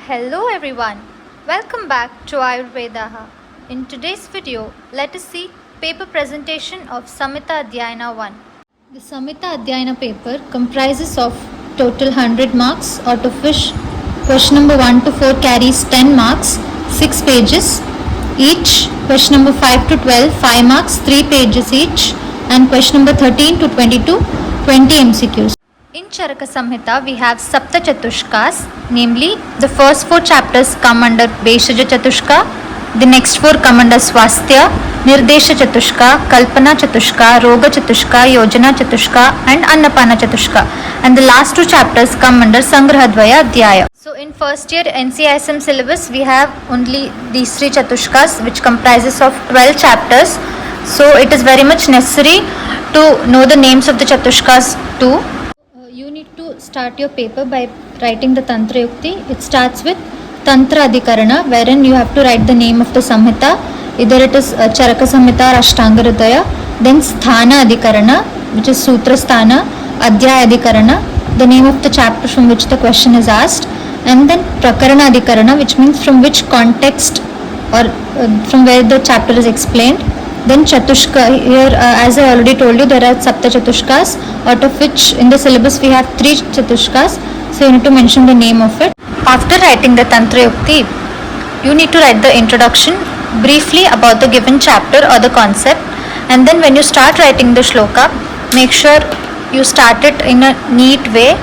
Hello everyone, welcome back to Ayurveda. In today's video, let us see paper presentation of Samhita Adhyayana 1. The Samhita Adhyayana paper comprises of total 100 marks, out of which question number 1 to 4 carries 10 marks, 6 pages each, question number 5 to 12, 5 marks, 3 pages each, and question number 13 to 22, 20 MCQs. In Charaka Samhita, we have Sapta Chatushkas, namely the first 4 chapters come under Beshaja Chatushka, the next 4 come under Swasthya, Nirdesha Chatushka, Kalpana Chatushka, Roga Chatushka, Yojana Chatushka, and Annapana Chatushka, and the last 2 chapters come under Sangrahadvaya Adhyaya. So in first year NCISM syllabus, we have only these 3 Chatushkas, which comprises of 12 chapters. So it is very much necessary to know the names of the Chatushkas too. You need to start your paper by writing the Tantra Yukti. It starts with Tantra Adhikarana, wherein you have to write the name of the Samhita. Either it is Charaka Samhita or Ashtanga Hridaya. Then Sthana Adhikarana, which is Sutra Sthana. Adhyaya Adhikarana, the name of the chapter from which the question is asked. And then Prakarana Adhikarana, which means from which context or from where the chapter is explained. Then Chatushka, here as I already told you, there are Sapta Chatushkas, out of which in the syllabus we have 3 Chatushkas, so you need to mention the name of it. After writing the Tantra Yukti, you need to write the introduction briefly about the given chapter or the concept, and then when you start writing the shloka, make sure you start it in a neat way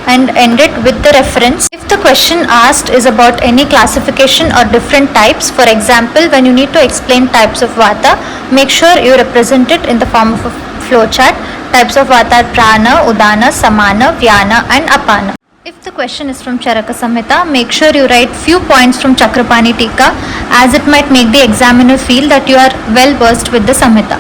and end it with the reference. If the question asked is about any classification or different types, for example, when you need to explain types of Vata, make sure you represent it in the form of a flowchart. Types of Vata are Prana, Udana, Samana, Vyana and Apana. If the question is from Charaka Samhita, make sure you write few points from Chakrapani Tika, as it might make the examiner feel that you are well versed with the Samhita.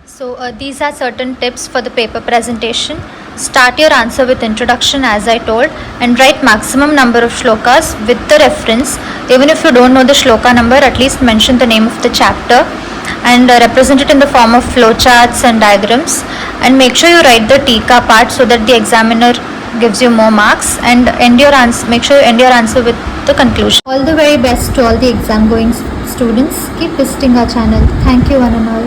So these are certain tips for the paper presentation. Start your answer with introduction as I told, and write maximum number of shlokas with the reference. Even if you don't know the shloka number, at least mention the name of the chapter and represent it in the form of flowcharts and diagrams, and make sure you write the tika part so that the examiner gives you more marks, and make sure you end your answer with the conclusion. All the very best to all the exam going students. Keep visiting our channel. Thank you one and all.